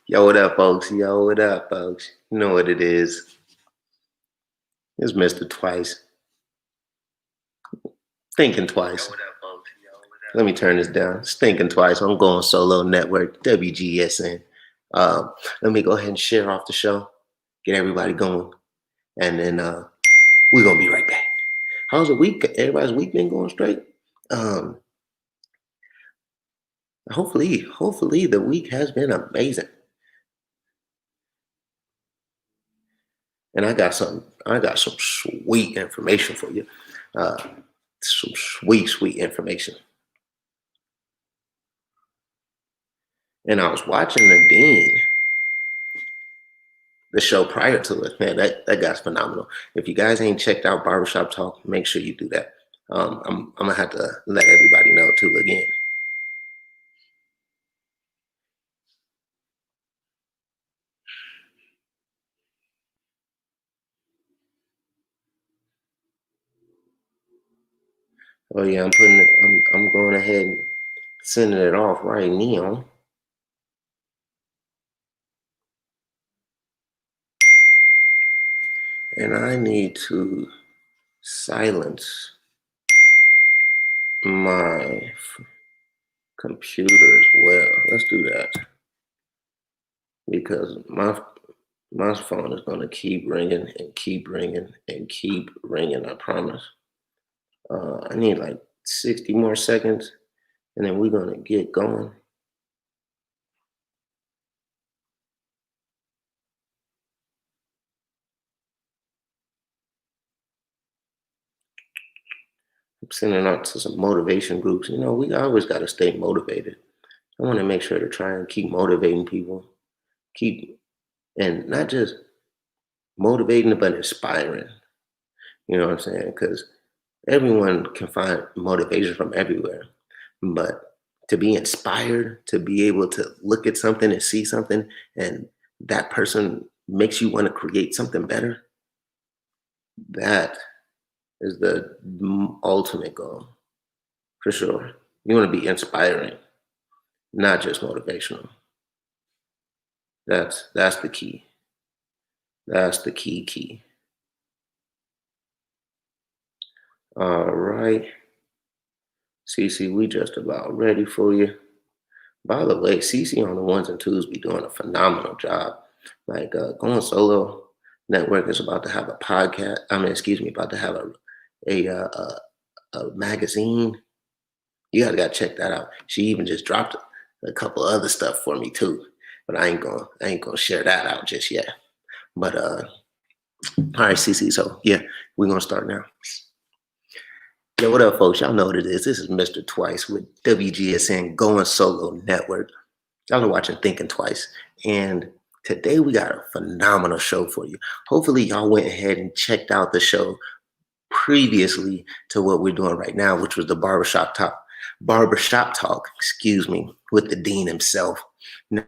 Yo, what up, folks? Yo, what up, folks? You know what it is. It's Mr. Twice. Thinking twice. Let me turn this down. It's thinking twice. I'm going solo network, WGSN. Let me go ahead and share off the show, get everybody going, and then we're going to be right back. How's the week? Everybody's week been going straight? Um, hopefully the week has been amazing. And I got some sweet information for you. Some sweet information. And I was watching Nadine, the show prior to it. Man, that guy's phenomenal. If you guys ain't checked out Barbershop Talk, make sure you do that. I'm gonna have to let everybody know too again. Oh yeah, I'm going ahead and sending it off right now. And I need to silence my computer as well. Let's do that because my phone is going to keep ringing and keep ringing and keep ringing. I promise. I need like 60 more seconds, and then we're going to get going. I'm sending out to some motivation groups. You know, we always got to stay motivated. I want to make sure to try and keep motivating people, and not just motivating, but inspiring. You know what I'm saying? Because everyone can find motivation from everywhere. But to be inspired, to be able to look at something and see something, and that person makes you want to create something better, that is the ultimate goal for sure. You want to be inspiring, not just motivational. That's the key. That's the key. All right. Cece, we just about ready for you. By the way, Cece on the ones and twos be doing a phenomenal job. Like Going Solo Network is about to have a podcast. About to have a magazine. You gotta check that out. She even just dropped a couple other stuff for me too, but I ain't gonna share that out just yet. But all right, Cece. So yeah, we're gonna start now. Yo, what up, folks? Y'all know what it is. This is Mr. Twice with WGSN Going Solo Network. Y'all are watching Thinking Twice. And today we got a phenomenal show for you. Hopefully, y'all went ahead and checked out the show previously to what we're doing right now, which was the Barbershop Talk, with the Dean himself. The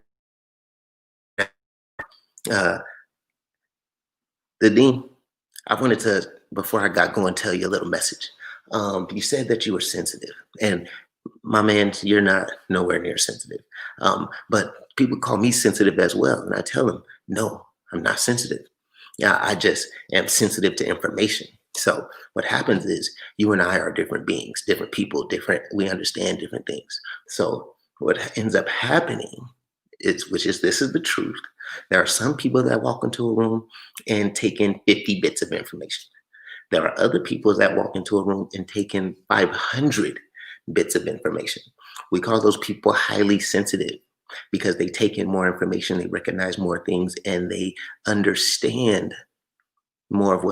Dean, I wanted to, before I got going, tell you a little message. You said that you were sensitive, and my man, you're not nowhere near sensitive. But people call me sensitive as well, and I tell them, no, I'm not sensitive. Yeah, I just am sensitive to information. So what happens is you and I are different beings, different people, different. We understand different things. So what ends up happening this is the truth. There are some people that walk into a room and take in 50 bits of information. There are other people that walk into a room and take in 500 bits of information. We call those people highly sensitive because they take in more information, they recognize more things, and they understand more of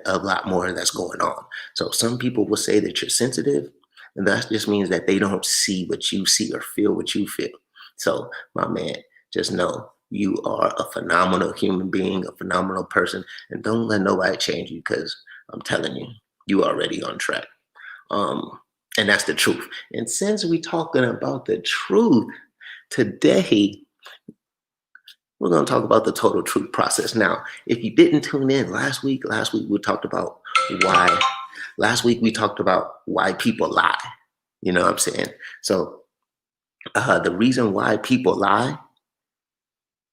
a lot more that's going on. So some people will say that you're sensitive, and that just means that they don't see what you see or feel what you feel. So my man, just know you are a phenomenal human being, a phenomenal person, and don't let nobody change you because I'm telling you, you already on track. And that's the truth. And since we're talking about the truth, today we're going to talk about the total truth process. Now, if you didn't tune in last week we talked about why. Last week we talked about why people lie. You know what I'm saying? So the reason why people lie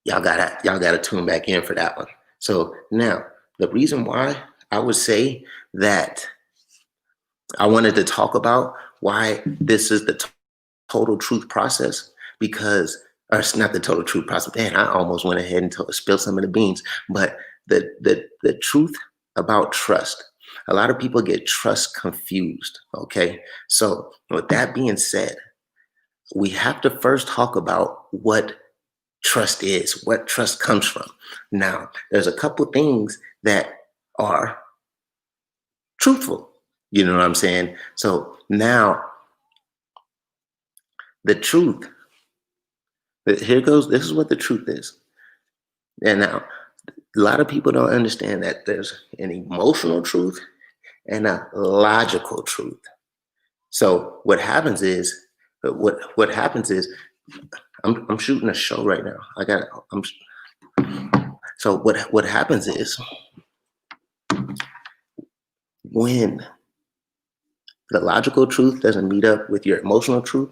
y'all gotta tune back in for that one. So now the reason why I would say that I wanted to talk about why this is the total truth process, because, or it's not the total truth process. Man, I almost went ahead and spilled some of the beans. But the truth about trust. A lot of people get trust confused. Okay, so with that being said, we have to first talk about what trust is, what trust comes from. Now, there's a couple things that are truthful. You know what I'm saying? So now the truth, here goes, this is what the truth is. And now a lot of people don't understand that there's an emotional truth and a logical truth. So what happens is, what happens is, I'm shooting a show right now. So what happens is, when the logical truth doesn't meet up with your emotional truth,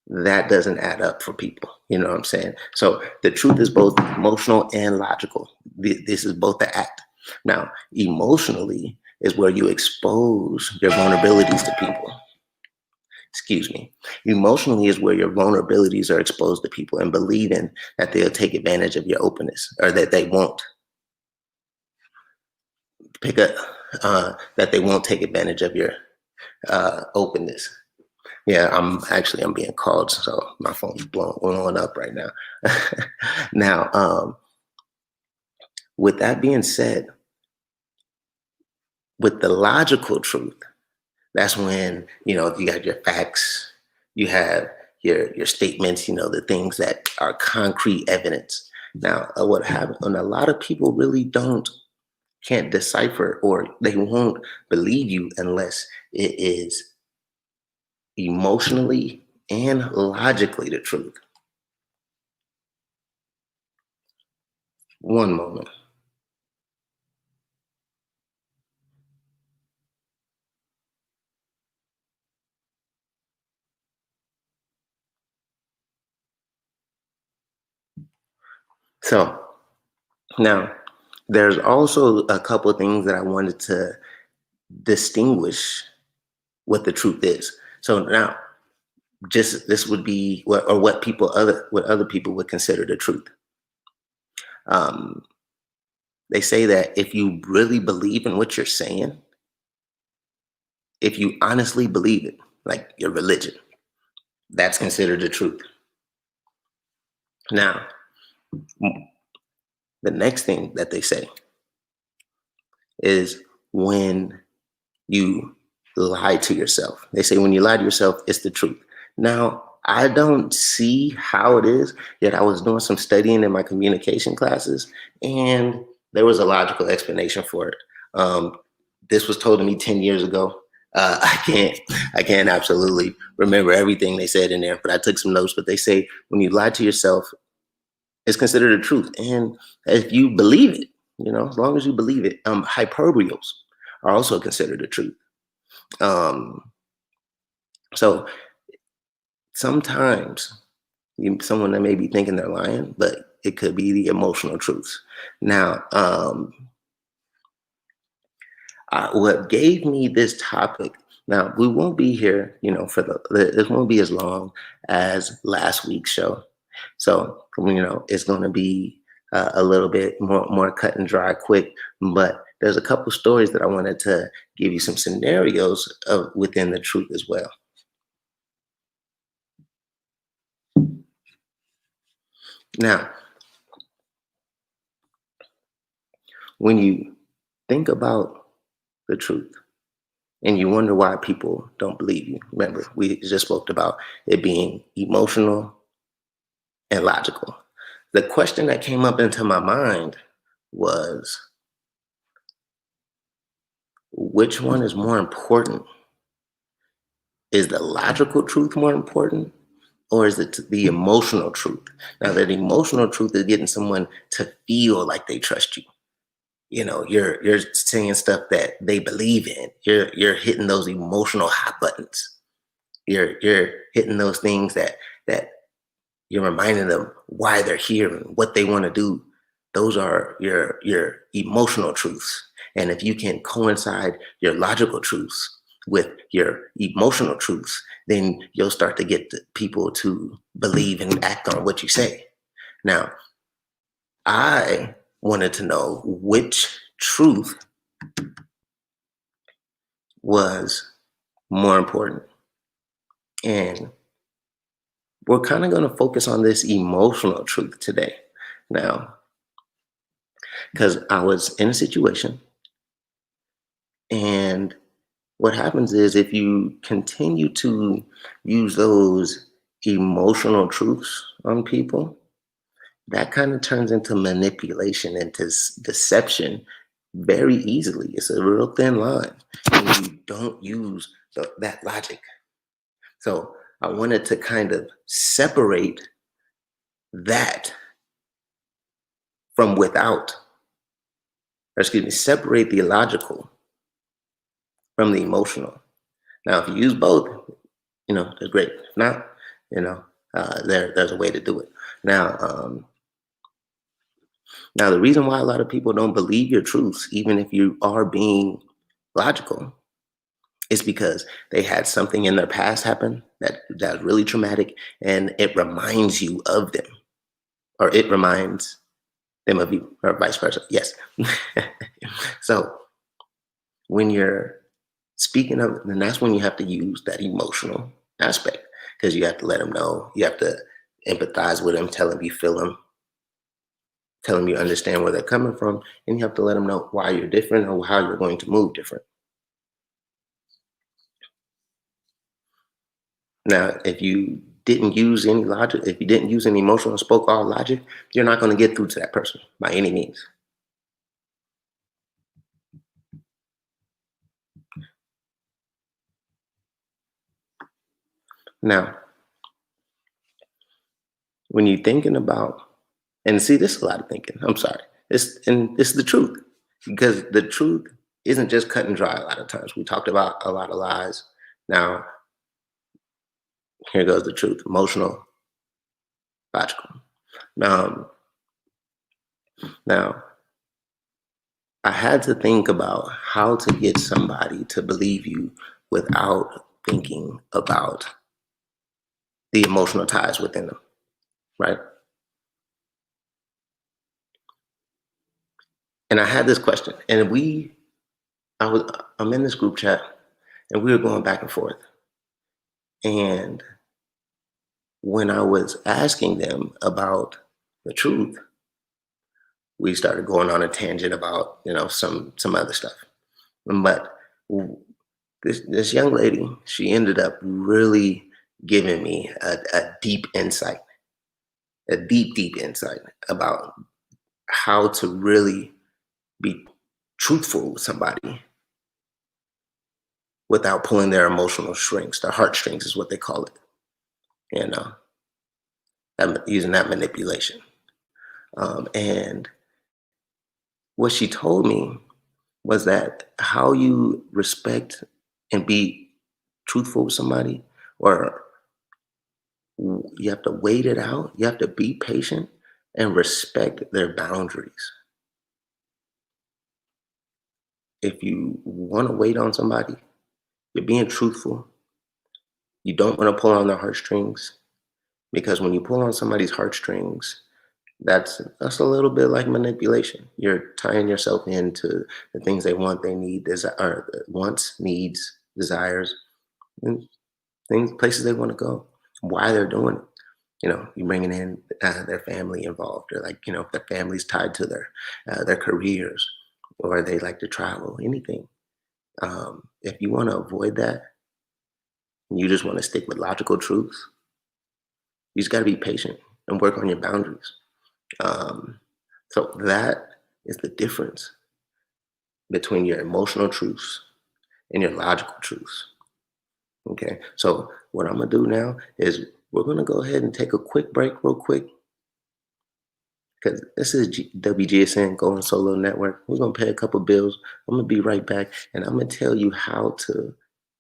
that doesn't add up for people. You know what I'm saying? So the truth is both emotional and logical. This is both the act. Now, emotionally is where you expose your vulnerabilities to people. Excuse me. Emotionally is where your vulnerabilities are exposed to people, and believing that they'll take advantage of your openness, or that they won't pick up, that they won't take advantage of your openness. Yeah, I'm being called, so my phone's blowing up right now. Now, with that being said, with the logical truth, that's when, you got your facts, you have your statements, the things that are concrete evidence. Now, what happens, and a lot of people really can't decipher, or they won't believe you unless it is emotionally and logically the truth. One moment. So now there's also a couple of things that I wanted to distinguish what the truth is. So now, just this would be what other people would consider the truth. Um, they say that if you really believe in what you're saying, if you honestly believe it, like your religion, that's considered the truth. Now, the next thing that they say is when you lie to yourself. They say when you lie to yourself, it's the truth. Now, I don't see how it is, yet I was doing some studying in my communication classes, and there was a logical explanation for it. This was told to me 10 years ago. I can't absolutely remember everything they said in there, but I took some notes. But they say when you lie to yourself, it's considered a truth. And if you believe it, as long as you believe it, hyperboles are also considered a truth. Um, so sometimes someone that may be thinking they're lying, but it could be the emotional truths. Now, what gave me this topic, now we won't be here, for it won't be as long as last week's show. So, it's going to be a little bit more cut and dry, quick, but there's a couple stories that I wanted to give you some scenarios of within the truth as well. Now, when you think about the truth and you wonder why people don't believe you, remember, we just spoke about it being emotional and logical. The question that came up into my mind was, which one is more important? Is the logical truth more important, or is it the emotional truth? Now, that emotional truth is getting someone to feel like they trust you. You're saying stuff that they believe in. You're hitting those emotional hot buttons. You're hitting those things that You're reminding them why they're here and what they want to do. Those are your emotional truths. And if you can coincide your logical truths with your emotional truths, then you'll start to get the people to believe and act on what you say. Now, I wanted to know which truth was more important. And we're kind of going to focus on this emotional truth today. Now, because I was in a situation, and what happens is if you continue to use those emotional truths on people, that kind of turns into manipulation, into deception very easily. It's a real thin line when you don't use that logic. So I wanted to kind of separate that from without, or excuse me, separate the illogical from the emotional. Now, if you use both, they're great. If not, there's a way to do it. Now, now the reason why a lot of people don't believe your truths, even if you are being logical, is because they had something in their past happen that's really traumatic, and it reminds you of them, or it reminds them of you, or vice versa. Yes. So when you're speaking of, then that's when you have to use that emotional aspect, because you have to let them know, you have to empathize with them, tell them you feel them, tell them you understand where they're coming from, and you have to let them know why you're different or how you're going to move different. Now, if you didn't use any logic, if you didn't use any emotional and spoke all logic, you're not going to get through to that person by any means. Now, when you're thinking about, and see, this is a lot of thinking. I'm sorry. This is the truth, because the truth isn't just cut and dry. A lot of times we talked about a lot of lies. Now, here goes the truth: emotional, logical. Now, I had to think about how to get somebody to believe you without thinking about the emotional ties within them, right? And I had this question, and I'm in this group chat, and we were going back and forth. And when I was asking them about the truth, we started going on a tangent about some other stuff. But this young lady, she ended up really giving me a deep insight, a deep insight about how to really be truthful with somebody without pulling their emotional strings. Their heartstrings is what they call it. You know, using that manipulation. And what she told me was that how you respect and be truthful with somebody, or you have to wait it out. You have to be patient and respect their boundaries. If you want to wait on somebody, you're being truthful. You don't want to pull on their heartstrings, because when you pull on somebody's heartstrings, that's a little bit like manipulation. You're tying yourself into the things they want, they need, or wants, needs, desires, and things, places they want to go. Why they're doing it. You're bringing in their family involved, or like if their family's tied to their careers, or they like to travel, anything. If you want to avoid that, and you just want to stick with logical truths, you just got to be patient and work on your boundaries. So that is the difference between your emotional truths and your logical truths. Okay. So what I'm gonna do now is we're gonna go ahead and take a quick break, real quick, because this is WGSN Going Solo Network. We're gonna pay a couple bills. I'm gonna be right back, and I'm gonna tell you how to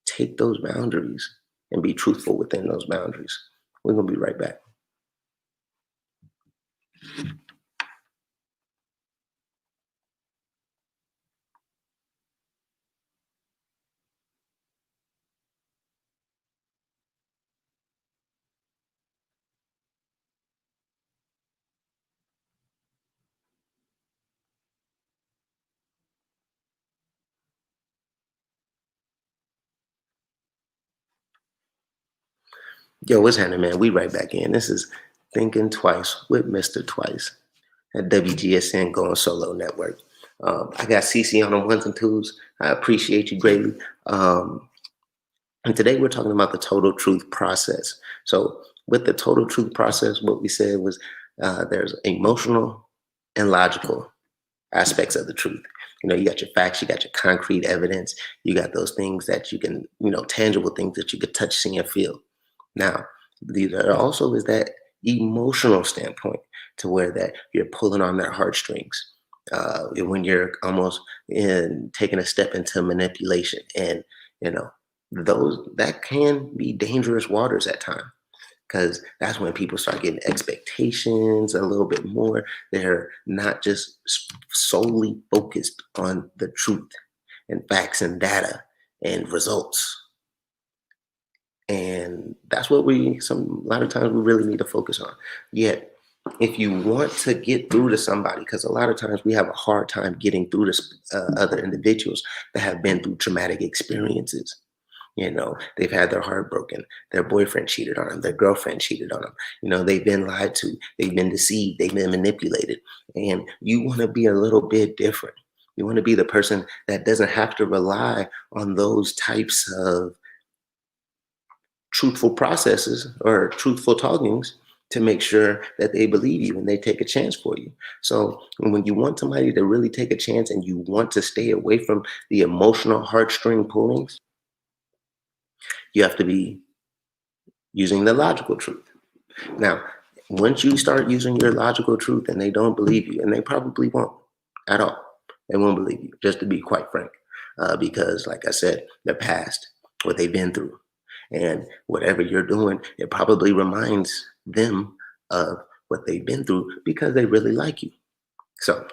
take those boundaries and be truthful within those boundaries. We're gonna be right back. Yo, what's happening, man? We right back in. This is Thinking Twice with Mr. Twice at WGSN Going Solo Network. I got CC on the ones and twos. I appreciate you greatly. And today we're talking about the total truth process. So, with the total truth process, what we said was there's emotional and logical aspects of the truth. You got your facts, you got your concrete evidence, you got those things that you can, tangible things that you could touch, see, and feel. Now, there also is that emotional standpoint to where that you're pulling on their heartstrings. When you're almost in taking a step into manipulation, and you know those that can be dangerous waters at times, because that's when people start getting expectations a little bit more. They're not just solely focused on the truth and facts and data and results. And that's what a lot of times we really need to focus on. Yet, if you want to get through to somebody, because a lot of times we have a hard time getting through to other individuals that have been through traumatic experiences. They've had their heart broken. Their boyfriend cheated on them. Their girlfriend cheated on them. They've been lied to. They've been deceived. They've been manipulated. And you want to be a little bit different. You want to be the person that doesn't have to rely on those types of truthful processes or truthful talkings to make sure that they believe you and they take a chance for you. So when you want somebody to really take a chance and you want to stay away from the emotional heartstring pullings, you have to be using the logical truth. Now, once you start using your logical truth and they don't believe you, and they probably won't at all, they won't believe you, just to be quite frank, because, like I said, their past, what they've been through, and whatever you're doing, it probably reminds them of what they've been through because they really like you. So,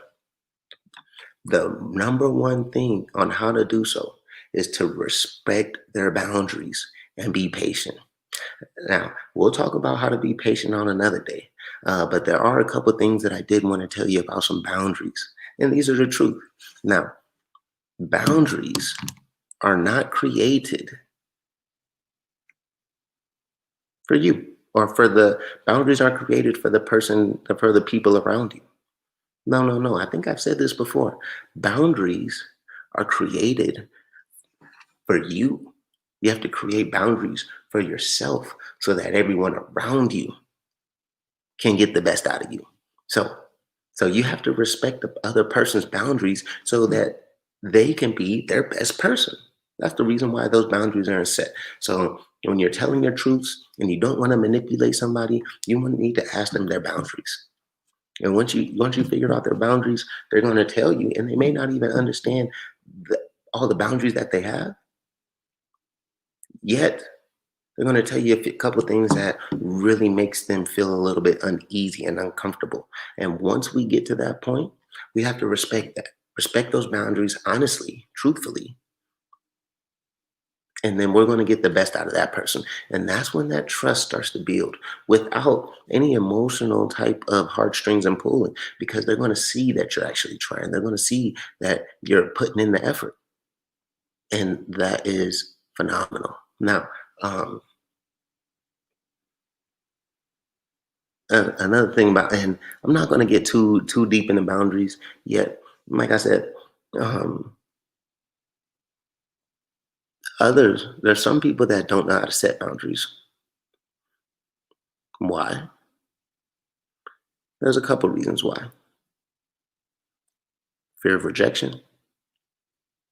the number one thing on how to do so is to respect their boundaries and be patient. Now, we'll talk about how to be patient on another day. But there are a couple things that I did want to tell you about some boundaries. And these are the truth. Now, boundaries are not created for you, or for the boundaries are created for the person, for the people around you. No, no, no. I think I've said this before. Boundaries are created for you. You have to create boundaries for yourself so that everyone around you can get the best out of you. So so you have to respect the other person's boundaries so that they can be their best person. That's the reason why those boundaries are set. So when you're telling your truths and you don't want to manipulate somebody, you need to ask them their boundaries. And once you figure out their boundaries, they're going to tell you, and they may not even understand the, all the boundaries that they have yet. They're going to tell you a couple of things that really makes them feel a little bit uneasy and uncomfortable. And once we get to that point, we have to respect that. Respect those boundaries honestly, truthfully, and then we're going to get the best out of that person. And that's when that trust starts to build without any emotional type of heartstrings and pulling, because they're going to see that you're actually trying. They're going to see that you're putting in the effort. And that is phenomenal. Now, um, another thing about, and I'm not going to get too deep into boundaries yet. Like I said, um, there's some people that don't know how to set boundaries. Why? There's a couple reasons why. Fear of rejection,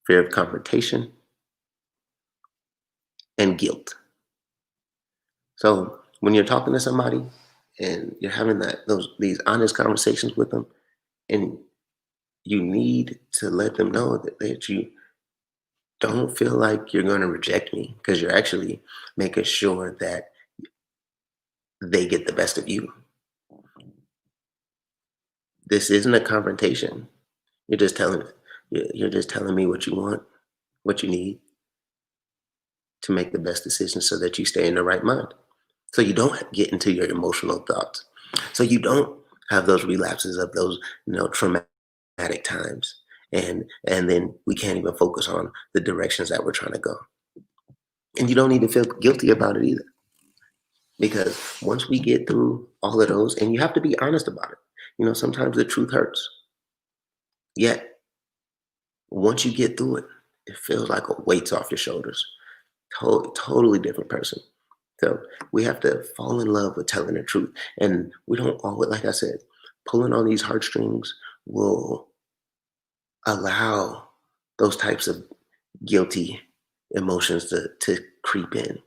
fear of confrontation, and guilt. So when you're talking to somebody and you're having these honest conversations with them, and you need to let them know that you don't feel like you're going to reject me, because you're actually making sure that they get the best of you. This isn't a confrontation. You're just telling you're just telling me what you want, what you need to make the best decision so that you stay in the right mind. So you don't get into your emotional thoughts. So you don't have those relapses of those, traumatic times. And then we can't even focus on the directions that we're trying to go. And you don't need to feel guilty about it either. Because once we get through all of those, and you have to be honest about it. Sometimes the truth hurts. Yet once you get through it, it feels like a weight's off your shoulders. Totally different person. So we have to fall in love with telling the truth. And we don't always, like I said, pulling on these heartstrings will allow those types of guilty emotions to creep in.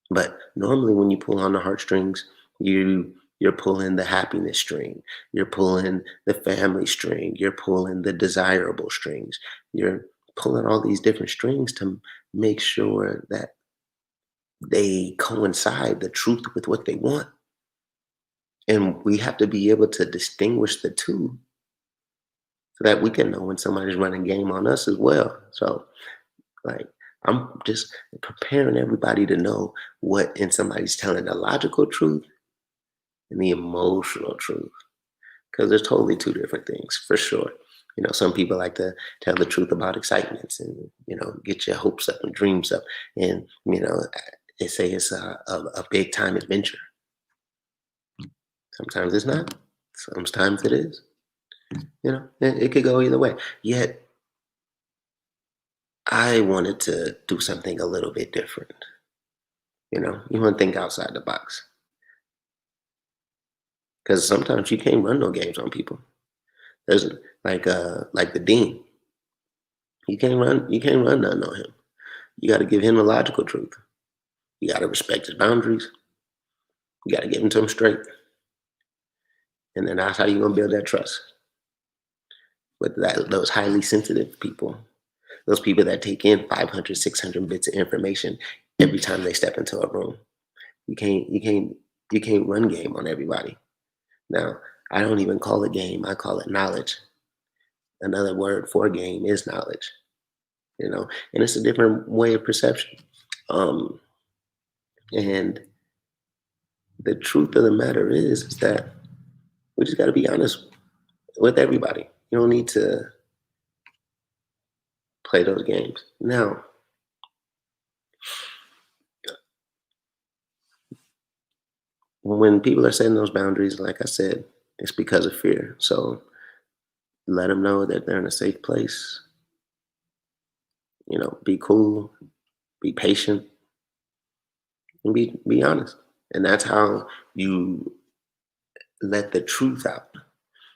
But normally when you pull on the heartstrings, you're pulling the happiness string, you're pulling the family string, you're pulling the desirable strings. You're pulling all these different strings to make sure that they coincide the truth with what they want. And we have to be able to distinguish the two so that we can know when somebody's running game on us as well. So, like, I'm just preparing everybody to know what in somebody's telling the logical truth and the emotional truth, because there's totally two different things for sure. Some people like to tell the truth about excitements and get your hopes up and dreams up, and they say it's a big time adventure. Sometimes it's not. Sometimes it is. It could go either way. Yet I wanted to do something a little bit different. You want to think outside the box because sometimes you can't run no games on people. There's like the dean. You can't run nothing on him. You got to give him the logical truth. You got to respect his boundaries. You got to give them to him straight, and then that's how you're gonna build that trust with those highly sensitive people. Those people that take in 500, 600 bits of information every time they step into a room. You can't run game on everybody. Now, I don't even call it game. I call it knowledge. Another word for game is knowledge. And it's a different way of perception. Um, and the truth of the matter is that we just got to be honest with everybody. You don't need to play those games. Now, when people are setting those boundaries, like I said, it's because of fear. So let them know that they're in a safe place. Be cool, be patient, and be honest. And that's how you let the truth out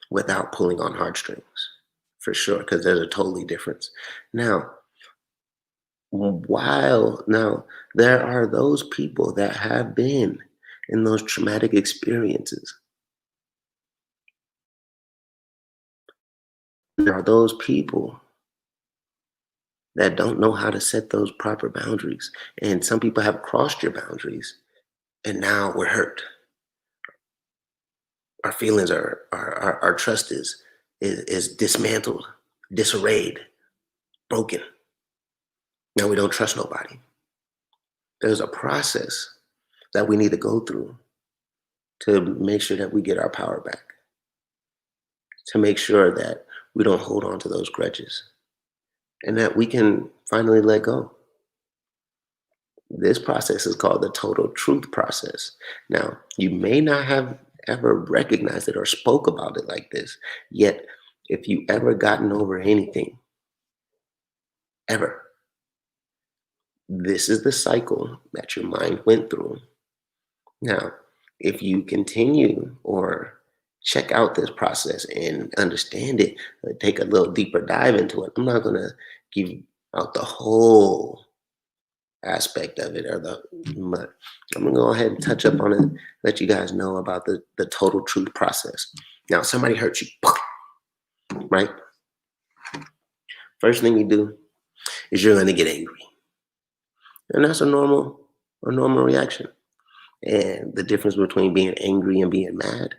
without pulling on heartstrings, for sure, because there's a totally difference. Now, while now there are those people that have been in those traumatic experiences, there are those people that don't know how to set those proper boundaries. And some people have crossed your boundaries, and now we're hurt. Our feelings our trust is dismantled, disarrayed, broken. Now we don't trust nobody. There's a process that we need to go through to make sure that we get our power back, to make sure that we don't hold on to those grudges, and that we can finally let go. This process is called the total truth process. Now, you may not have ever recognized it or spoke about it like this, yet, if you ever gotten over anything, ever, this is the cycle that your mind went through. Now, if you continue or check out this process and understand it, take a little deeper dive into it. I'm not going to give out the whole aspect of it, but I'm gonna go ahead and touch up on it, let you guys know about the total truth process. Now, somebody hurts you, right? First thing you do is you're gonna get angry, and that's a normal reaction. And the difference between being angry and being mad,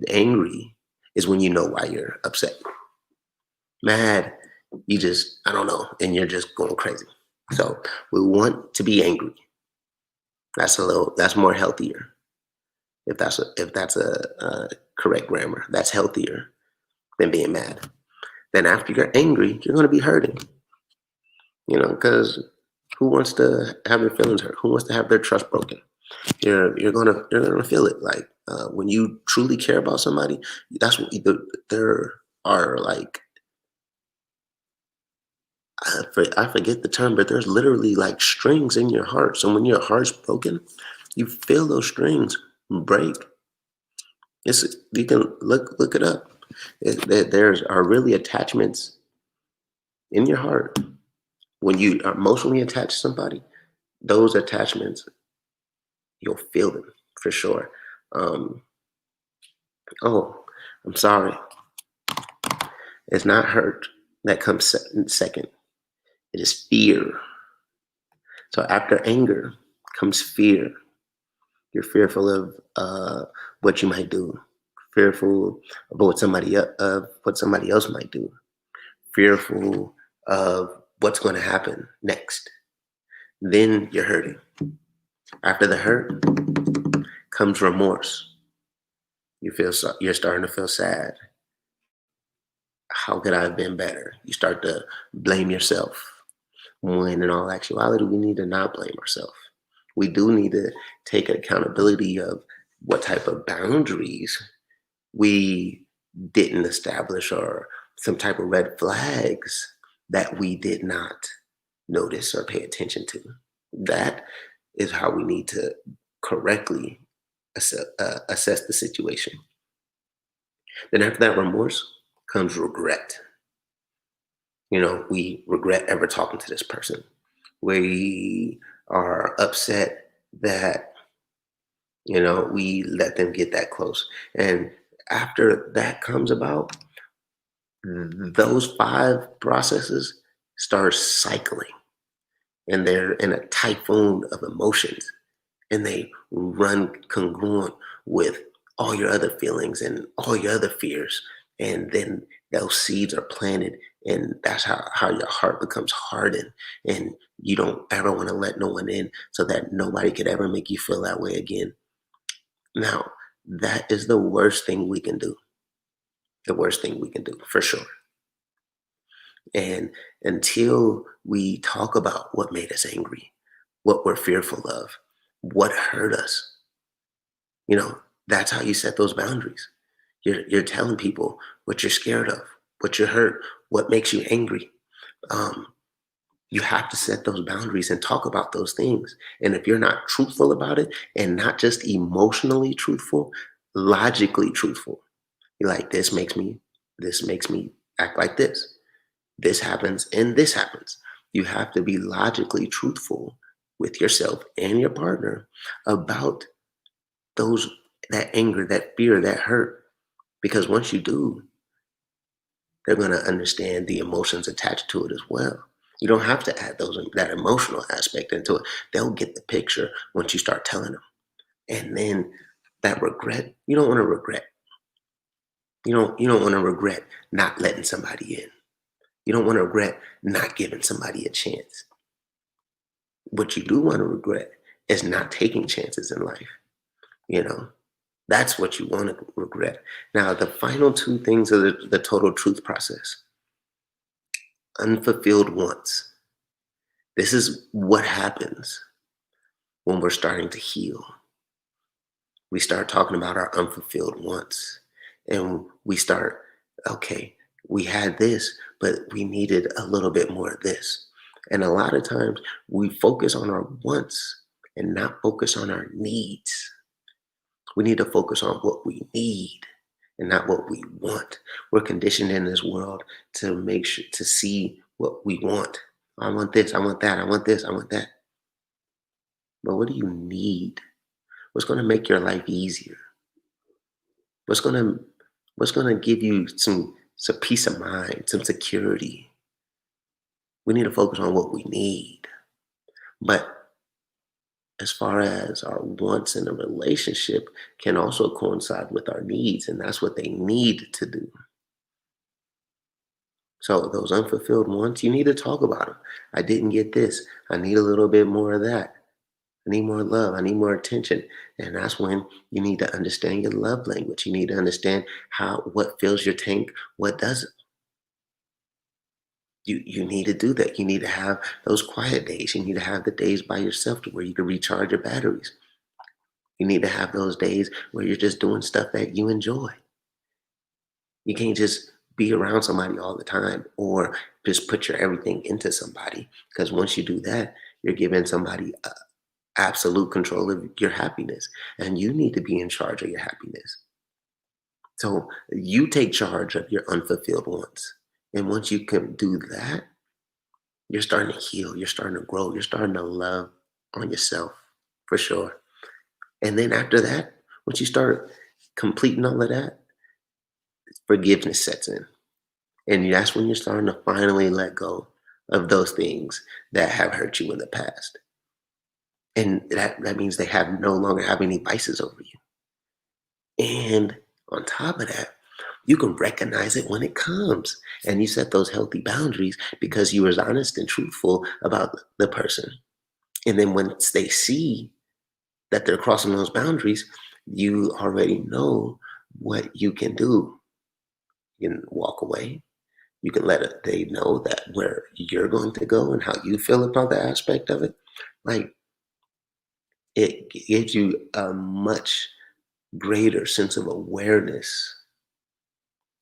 angry is when you know why you're upset. Mad, you just, I don't know, and you're just going crazy. So we want to be angry. That's more healthier. If that's a correct grammar, that's healthier than being mad. Then after you're angry, you're going to be hurting, because who wants to have their feelings hurt? Who wants to have their trust broken? You're gonna feel it. Like when you truly care about somebody, that's what there are like I forget the term, but there's literally like strings in your heart. So when your heart's broken, you feel those strings break. You can look it up. There's are really attachments in your heart. When you are emotionally attached to somebody, those attachments, you'll feel them for sure. Um, oh, I'm sorry. It's not hurt that comes second. It is fear. So after anger comes fear. You're fearful of what you might do, fearful about what somebody else might do, fearful of what's going to happen next. Then you're hurting. After the hurt comes remorse. You're starting to feel sad. How could I have been better? You start to blame yourself. When in all actuality, we need to not blame ourselves. We do need to take accountability of what type of boundaries we didn't establish or some type of red flags that we did not notice or pay attention to. That is how we need to correctly assess the situation. Then after that remorse comes regret. We regret ever talking to this person. We are upset that, we let them get that close. And after that comes about, those 5 processes start cycling, and they're in a typhoon of emotions, and they run congruent with all your other feelings and all your other fears. And then those seeds are planted, and that's how your heart becomes hardened, and you don't ever want to let no one in so that nobody could ever make you feel that way again. Now, that is the worst thing we can do. The worst thing we can do, for sure. And until we talk about what made us angry, what we're fearful of, what hurt us, that's how you set those boundaries. You're telling people what you're scared of, what you're hurt, what makes you angry. Um, you have to set those boundaries and talk about those things. And if you're not truthful about it, and not just emotionally truthful, logically truthful, you're like, this makes me act like this. This happens and this happens. You have to be logically truthful with yourself and your partner about those that anger, that fear, that hurt. Because once you do, they're going to understand the emotions attached to it as well. You don't have to add that emotional aspect into it. They'll get the picture once you start telling them. And then that regret, you don't want to regret. You don't want to regret not letting somebody in. You don't want to regret not giving somebody a chance. What you do want to regret is not taking chances in life. You know, that's what you want to regret. Now, the final 2 things are the total truth process. Unfulfilled wants. This is what happens when we're starting to heal. We start talking about our unfulfilled wants, and we start, okay, we had this, but we needed a little bit more of this. And a lot of times we focus on our wants and not focus on our needs. We need to focus on what we need and not what we want. We're conditioned in this world to make sure to see what we want. I want this, I want that, I want this, I want that. But what do you need? What's going to make your life easier? What's going to give you some peace of mind, some security? We need to focus on what we need. But as far as our wants in a relationship can also coincide with our needs, and that's what they need to do. So those unfulfilled wants, you need to talk about them. I didn't get this. I need a little bit more of that. I need more love. I need more attention. And that's when you need to understand your love language. You need to understand what fills your tank, what doesn't. You need to do that. You need to have those quiet days. You need to have the days by yourself to where you can recharge your batteries. You need to have those days where you're just doing stuff that you enjoy. You can't just be around somebody all the time or just put your everything into somebody. Because once you do that, you're giving somebody absolute control of your happiness. And you need to be in charge of your happiness. So you take charge of your unfulfilled wants. And once you can do that, you're starting to heal, you're starting to grow, you're starting to love on yourself for sure. And then after that, once you start completing all of that, forgiveness sets in. And that's when you're starting to finally let go of those things that have hurt you in the past. And that means they have no longer have any vices over you. And on top of that, you can recognize it when it comes. And you set those healthy boundaries because you was honest and truthful about the person. And then once they see that they're crossing those boundaries, you already know what you can do. You can walk away. You can they know that where you're going to go and how you feel about the aspect of it. Like it gives you a much greater sense of awareness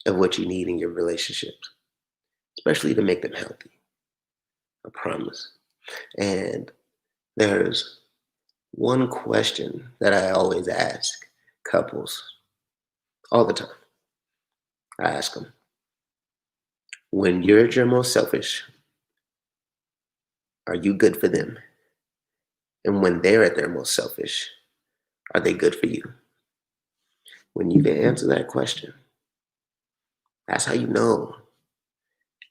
of what you need in your relationships, especially to make them healthy. I promise. And there's one question that I always ask couples all the time. I ask them, when you're at your most selfish, are you good for them? And when they're at their most selfish, are they good for you? When you can answer that question, that's how you know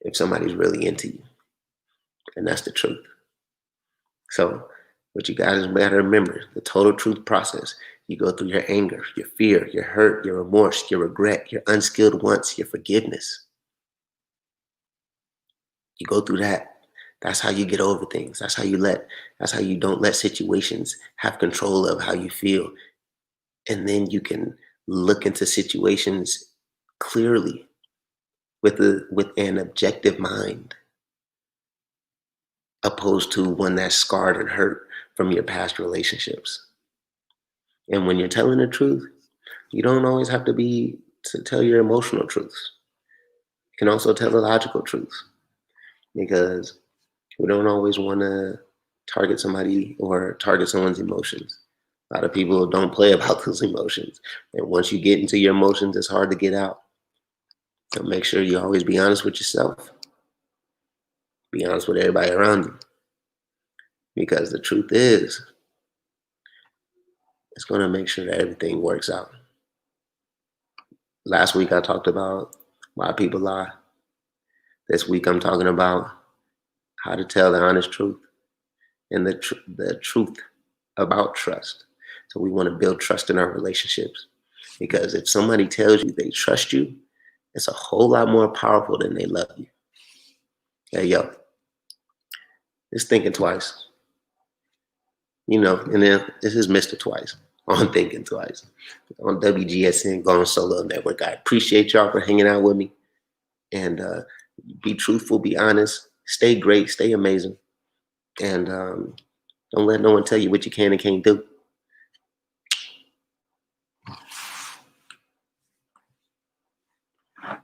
if somebody's really into you. And that's the truth. So, what you guys gotta remember the total truth process. You go through your anger, your fear, your hurt, your remorse, your regret, your unskilled wants, your forgiveness. You go through that. That's how you get over things. That's how you don't let situations have control of how you feel. And then you can look into situations clearly with an objective mind, opposed to one that's scarred and hurt from your past relationships. And when you're telling the truth, you don't always have to tell your emotional truths. You can also tell the logical truths because we don't always want to target somebody or target someone's emotions. A lot of people don't play about those emotions. And once you get into your emotions, it's hard to get out. So make sure you always be honest with yourself. Be honest with everybody around you. Because the truth is, it's going to make sure that everything works out. Last week I talked about why people lie. This week I'm talking about how to tell the honest truth and the truth about trust. So we want to build trust in our relationships because if somebody tells you they trust you, it's a whole lot more powerful than they love you. Hey, yo, just thinking twice. And then this is Mr. Twice on Thinking Twice on WGSN Going Solo Network. I appreciate y'all for hanging out with me and be truthful, be honest, stay great, stay amazing, and don't let no one tell you what you can and can't do.